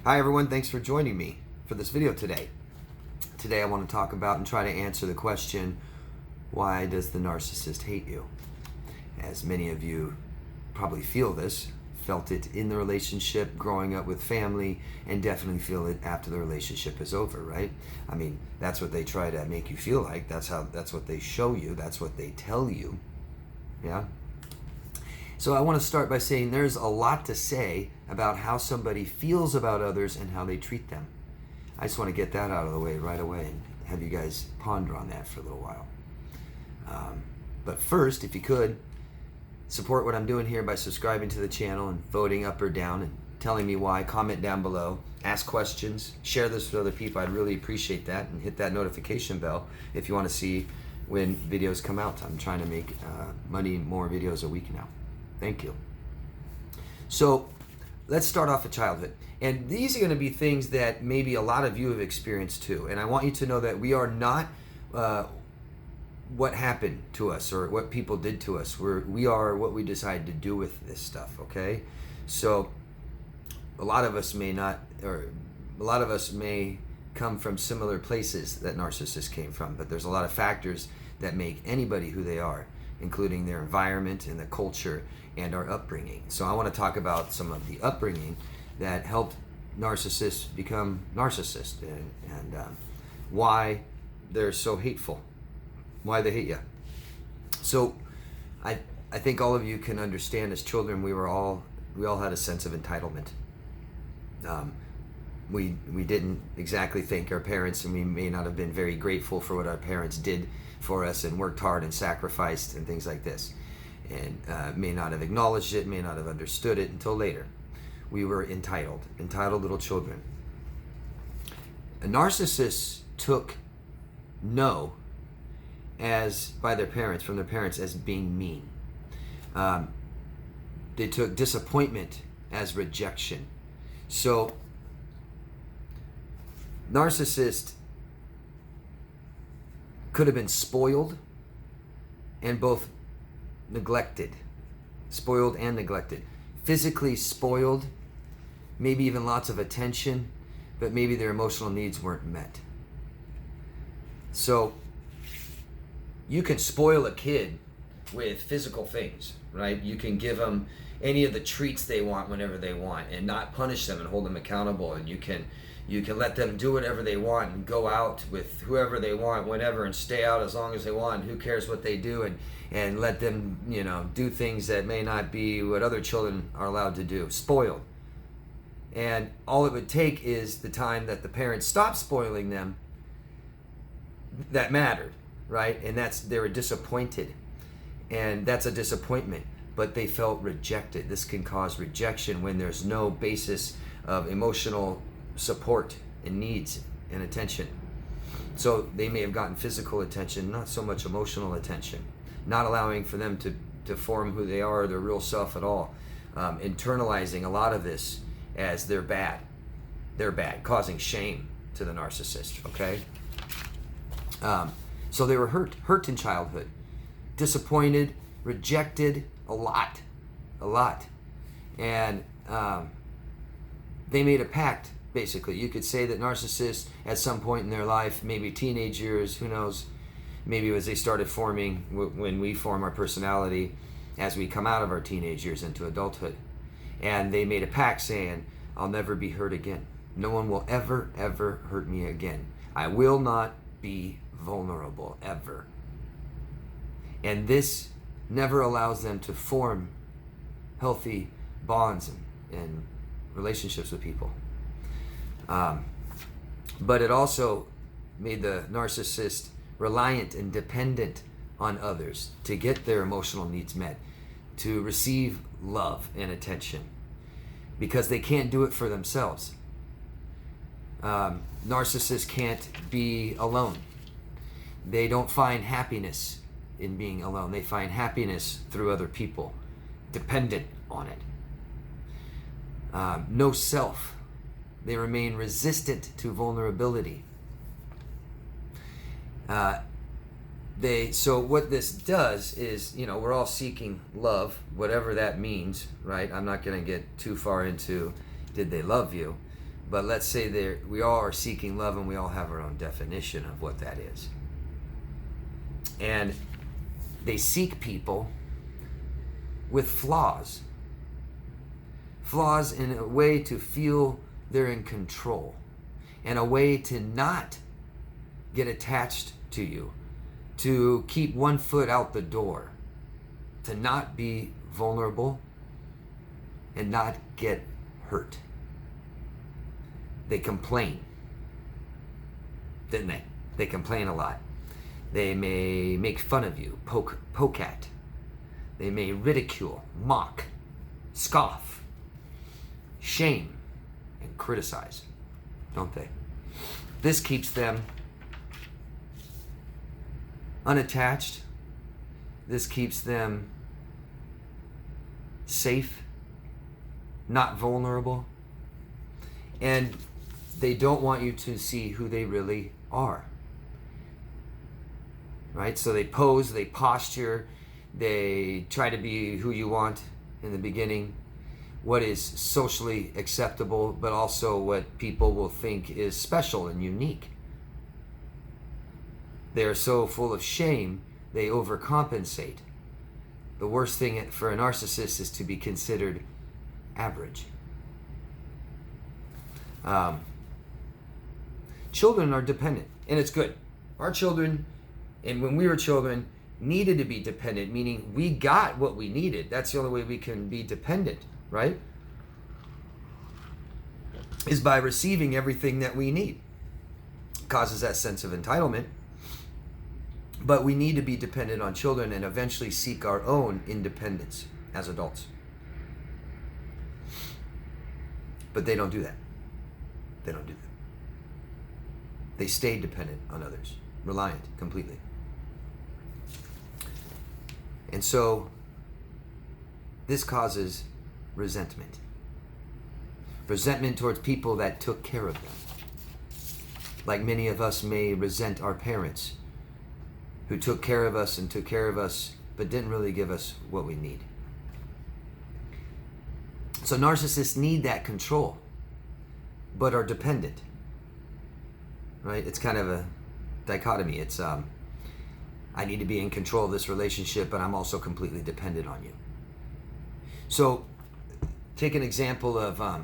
Hi everyone, thanks for joining me for this video today. Today I want to talk about and try to answer the question, why does the narcissist hate you? As many of you probably felt it in the relationship, growing up with family, and definitely feel it after the relationship is over, right? I mean, that's what they try to make you feel like. That's what they show you. That's what they tell you. Yeah? So I want to start by saying there's a lot to say about how somebody feels about others and how they treat them. I just want to get that out of the way right away and have you guys ponder on that for a little while. But first, if you could, support what I'm doing here by subscribing to the channel and voting up or down and telling me why. Comment down below, ask questions, share this with other people. I'd really appreciate that, and hit that notification bell if you want to see when videos come out. I'm trying to make more videos a week now. Thank you. So let's start off with childhood. And these are going to be things that maybe a lot of you have experienced too. And I want you to know that we are not what happened to us or what people did to us. We are what we decide to do with this stuff, okay? So a lot of us may come from similar places that narcissists came from, but there's a lot of factors that make anybody who they are, including their environment and the culture and our upbringing. So I want to talk about some of the upbringing that helped narcissists become narcissists and why they're so hateful, why they hate you. So I think all of you can understand, as children we all had a sense of entitlement. We didn't exactly thank our parents, and we may not have been very grateful for what our parents did for us and worked hard and sacrificed and things like this, and may not have acknowledged it, may not have understood it until later. We were entitled little children. A narcissist took no from their parents as being mean. They took disappointment as rejection. So narcissist could have been spoiled and both neglected. Spoiled and neglected. Physically spoiled, maybe even lots of attention, but maybe their emotional needs weren't met. So you can spoil a kid with physical things, right? You can give them any of the treats they want whenever they want and not punish them and hold them accountable. And you can let them do whatever they want and go out with whoever they want whenever and stay out as long as they want. And who cares what they do, and let them, do things that may not be what other children are allowed to do. Spoiled. And all it would take is the time that the parents stopped spoiling them that mattered, right? And they were disappointed. And that's a disappointment. But they felt rejected. This can cause rejection when there's no basis of emotional support and needs and attention. So they may have gotten physical attention, not so much emotional attention, not allowing for them to form who they are, their real self at all, internalizing a lot of this as they're bad, causing shame to the narcissist, okay? So they were hurt in childhood, disappointed, rejected a lot, and they made a pact. Basically, you could say that narcissists at some point in their life, maybe teenage years, who knows, maybe as they started forming, when we form our personality as we come out of our teenage years into adulthood. And they made a pact saying, I'll never be hurt again. No one will ever hurt me again. I will not be vulnerable, ever. And this never allows them to form healthy bonds and relationships with people. But it also made the narcissist reliant and dependent on others to get their emotional needs met, to receive love and attention, because they can't do it for themselves. Narcissists can't be alone. They don't find happiness in being alone. They find happiness through other people, dependent on it. No self. They remain resistant to vulnerability. So what this does is, we're all seeking love, whatever that means, right? I'm not going to get too far into did they love you, But let's say we all are seeking love, and we all have our own definition of what that is. And they seek people with flaws. Flaws in a way to feel they're in control, and a way to not get attached to you, to keep one foot out the door, to not be vulnerable and not get hurt. They complain, didn't they? They complain a lot. They may make fun of you, poke at. They may ridicule, mock, scoff, shame, and criticize, don't they? This keeps them unattached. This keeps them safe, not vulnerable. And they don't want you to see who they really are. Right? So they pose, they posture, they try to be who you want in the beginning, what is socially acceptable, but also what people will think is special and unique. They are so full of shame, they overcompensate. The worst thing for a narcissist is to be considered average. Children are dependent, and it's good. Our children, and when we were children, needed to be dependent, meaning we got what we needed. That's the only way we can be dependent, right? Is by receiving everything that we need. Causes that sense of entitlement. But we need to be dependent on children and eventually seek our own independence as adults. But they don't do that. They don't do that. They stay dependent on others, reliant completely. And so this causes resentment. Resentment towards people that took care of them. Like many of us may resent our parents who took care of us and took care of us, but didn't really give us what we need. So narcissists need that control, but are dependent. Right? It's kind of a dichotomy. It's I need to be in control of this relationship, but I'm also completely dependent on you. So take an example of I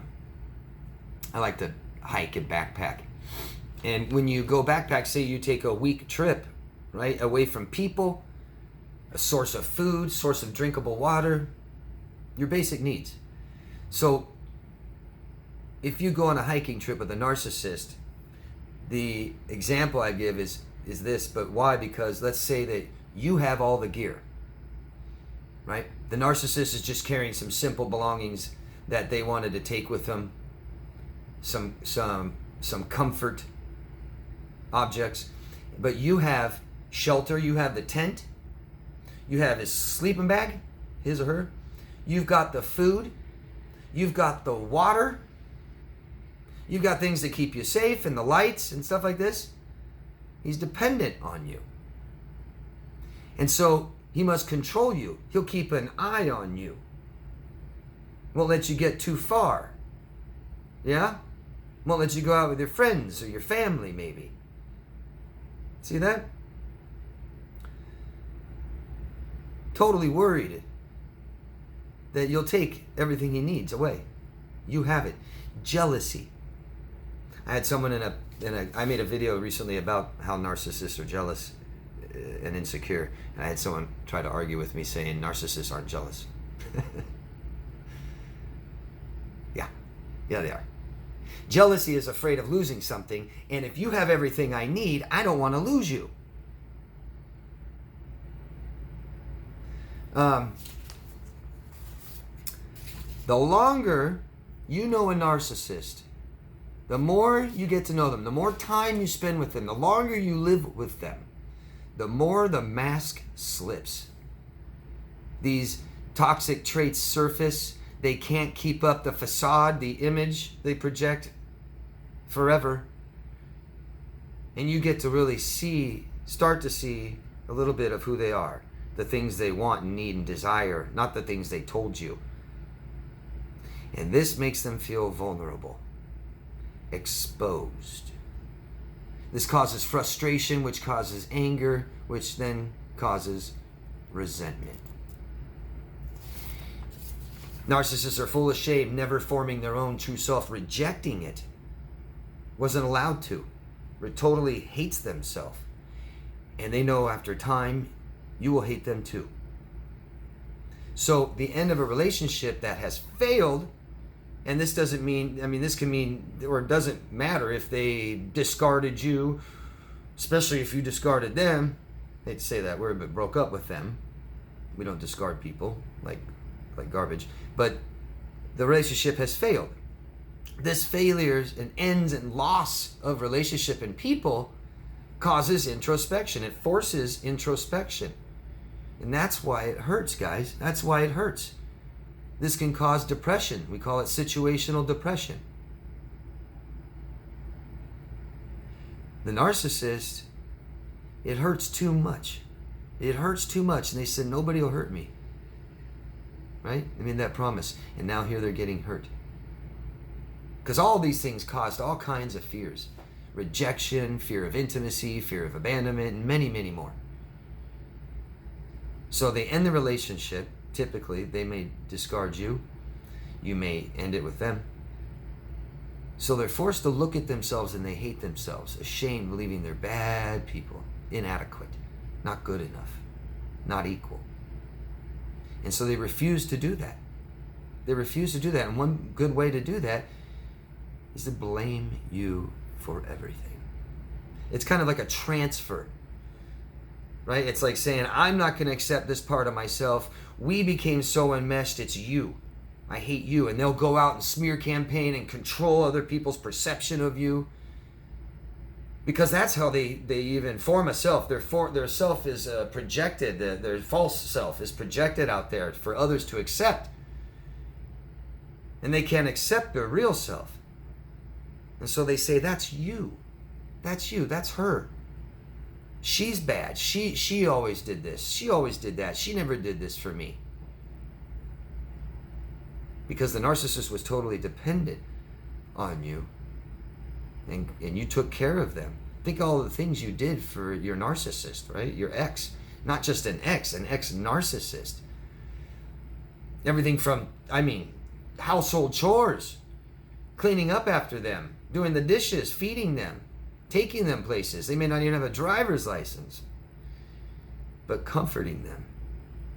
like to hike and backpack. And when you go backpack, say you take a week trip, right, away from people, a source of food, source of drinkable water, your basic needs. So if you go on a hiking trip with a narcissist, the example I give is this, but why? Because let's say that you have all the gear, right? The narcissist is just carrying some simple belongings that they wanted to take with them, some comfort objects, but you have shelter, you have the tent, you have his sleeping bag, his or her, you've got the food, you've got the water, you've got things that keep you safe and the lights and stuff like this. He's dependent on you. And so he must control you. He'll keep an eye on you. Won't let you get too far. Yeah? Won't let you go out with your friends or your family maybe. See that? Totally worried that you'll take everything he needs away. You have it. Jealousy. I had someone I made a video recently about how narcissists are jealous and insecure, and I had someone try to argue with me saying narcissists aren't jealous. Yeah, they are. Jealousy is afraid of losing something, and if you have everything I need, I don't want to lose you. The longer you know a narcissist, the more you get to know them, the more time you spend with them, the longer you live with them, the more the mask slips. These toxic traits surface. They can't keep up the facade, the image they project forever. And you get to really start to see a little bit of who they are, the things they want and need and desire, not the things they told you. And this makes them feel vulnerable. exposed. This causes frustration, which causes anger, which then causes resentment. Narcissists are full of shame, never forming their own true self, rejecting it. Wasn't allowed to. Totally hates themselves. And they know after time, you will hate them too. So the end of a relationship that has failed, and this doesn't mean, this can mean, or it doesn't matter if they discarded you, especially if you discarded them. I hate to say that word, but broke up with them. We don't discard people like garbage. But the relationship has failed. This failure and ends and loss of relationship and people causes introspection. It forces introspection. And that's why it hurts, guys. That's why it hurts. This can cause depression. We call it situational depression. The narcissist, it hurts too much. It hurts too much. And they said, nobody will hurt me. Right? They made that promise. And now here they're getting hurt. Because all these things caused all kinds of fears. Rejection, fear of intimacy, fear of abandonment, and many, many more. So they end the relationship. Typically, they may discard you. You may end it with them. So they're forced to look at themselves and they hate themselves, ashamed, believing they're bad people, inadequate, not good enough, not equal. And so they refuse to do that. They refuse to do that. And one good way to do that is to blame you for everything. It's kind of like a transfer, right? It's like saying, I'm not going to accept this part of myself. We became so enmeshed, it's you. I hate you. And they'll go out and smear campaign and control other people's perception of you. Because that's how they even form a self. Their self is projected. Their false self is projected out there for others to accept. And they can't accept their real self. And so they say, that's you. That's you. That's her. She's bad. She always did this. She always did that. She never did this for me. Because the narcissist was totally dependent on you. And you took care of them. Think all the things you did for your narcissist, right? Your ex. Not just an ex-narcissist. Everything from, household chores. Cleaning up after them. Doing the dishes. Feeding them. Taking them places. They may not even have a driver's license. But comforting them.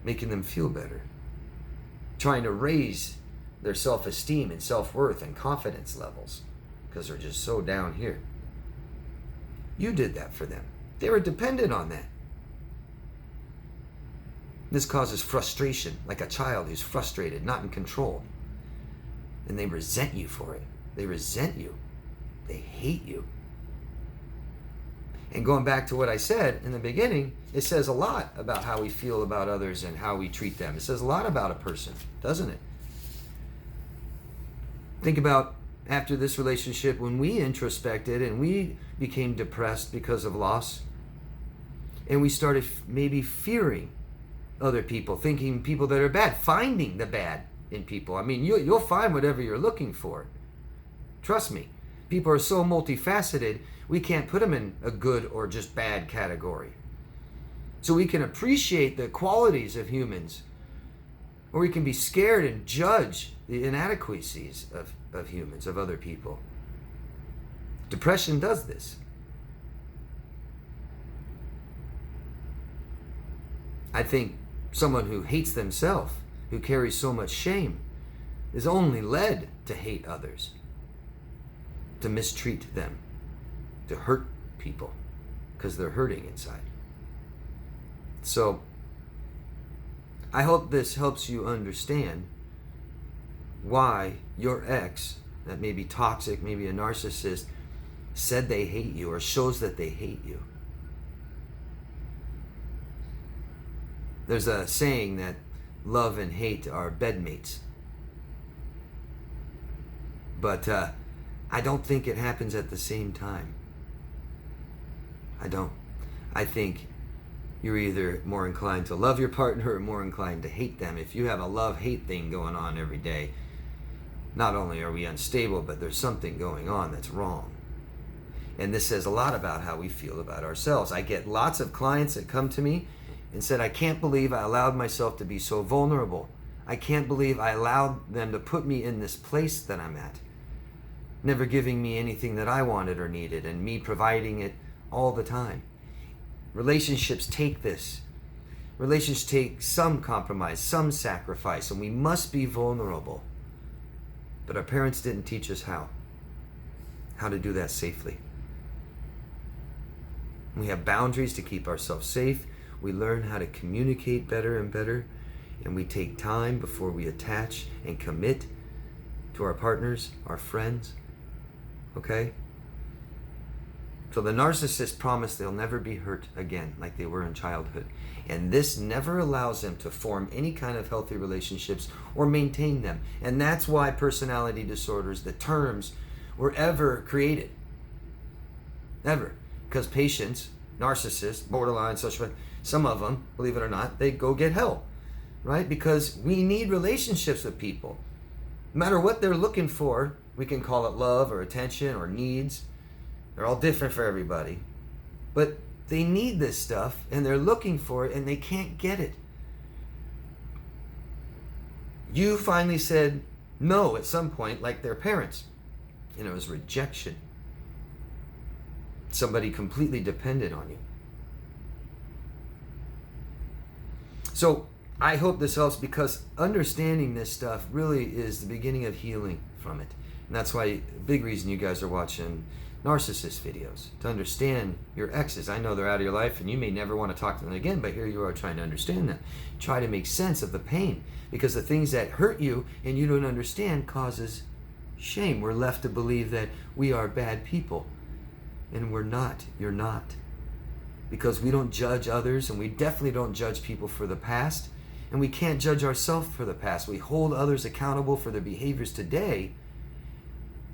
Making them feel better. Trying to raise their self-esteem and self-worth and confidence levels. Because they're just so down here. You did that for them. They were dependent on that. This causes frustration, like a child who's frustrated, not in control. And they resent you for it. They resent you. They hate you. And going back to what I said in the beginning, it says a lot about how we feel about others and how we treat them. It says a lot about a person, doesn't it? Think about after this relationship, when we introspected and we became depressed because of loss, and we started maybe fearing other people, thinking people that are bad, finding the bad in people. You'll find whatever you're looking for. Trust me. People are so multifaceted, we can't put them in a good or just bad category. So we can appreciate the qualities of humans, or we can be scared and judge the inadequacies of humans, of other people. Depression does this. I think someone who hates themselves, who carries so much shame, is only led to hate others, to mistreat them, to hurt people, because they're hurting inside. So, I hope this helps you understand why your ex, that may be toxic, maybe a narcissist, said they hate you or shows that they hate you. There's a saying that love and hate are bedmates. But I don't think it happens at the same time. I don't. I think you're either more inclined to love your partner or more inclined to hate them. If you have a love-hate thing going on every day, not only are we unstable, but there's something going on that's wrong. And this says a lot about how we feel about ourselves. I get lots of clients that come to me and said, I can't believe I allowed myself to be so vulnerable. I can't believe I allowed them to put me in this place that I'm at, never giving me anything that I wanted or needed, and me providing it all the time. Relationships take this. Relationships take some compromise, some sacrifice, and we must be vulnerable. But our parents didn't teach us how to do that safely. We have boundaries to keep ourselves safe. We learn how to communicate better and better, and we take time before we attach and commit to our partners, our friends. Okay? So the narcissists promise they'll never be hurt again like they were in childhood. And this never allows them to form any kind of healthy relationships or maintain them. And that's why personality disorders, the terms, were ever created. Ever. Because patients, narcissists, borderline, social, some of them, believe it or not, they go get help. Right? Because we need relationships with people. No matter what they're looking for, we can call it love or attention or needs. They're all different for everybody. But they need this stuff, and they're looking for it, and they can't get it. You finally said no at some point, like their parents. And it was rejection. Somebody completely dependent on you. So I hope this helps, because understanding this stuff really is the beginning of healing from it. And that's why, a big reason you guys are watching narcissist videos, to understand your exes. I know they're out of your life and you may never want to talk to them again, but here you are trying to understand them. Try to make sense of the pain, because the things that hurt you and you don't understand causes shame. We're left to believe that we are bad people, and we're not. You're not. Because we don't judge others, and we definitely don't judge people for the past, and we can't judge ourselves for the past. We hold others accountable for their behaviors today,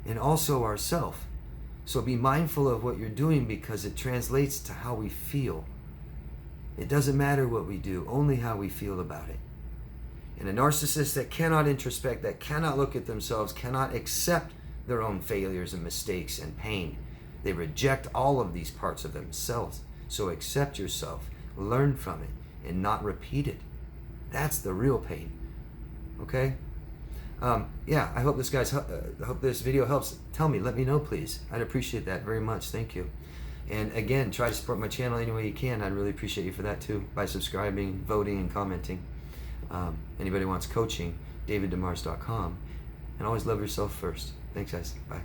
and also ourselves. So be mindful of what you're doing, because it translates to how we feel. It doesn't matter what we do, only how we feel about it. And a narcissist that cannot introspect, that cannot look at themselves, cannot accept their own failures and mistakes and pain. They reject all of these parts of themselves. So accept yourself, learn from it, and not repeat it. That's the real pain. Okay? Yeah, I hope this video helps. Tell me, let me know, please. I'd appreciate that very much. Thank you. And again, try to support my channel any way you can. I'd really appreciate you for that too, by subscribing, voting, and commenting. Anybody wants coaching, daviddemars.com. And always love yourself first. Thanks, guys. Bye.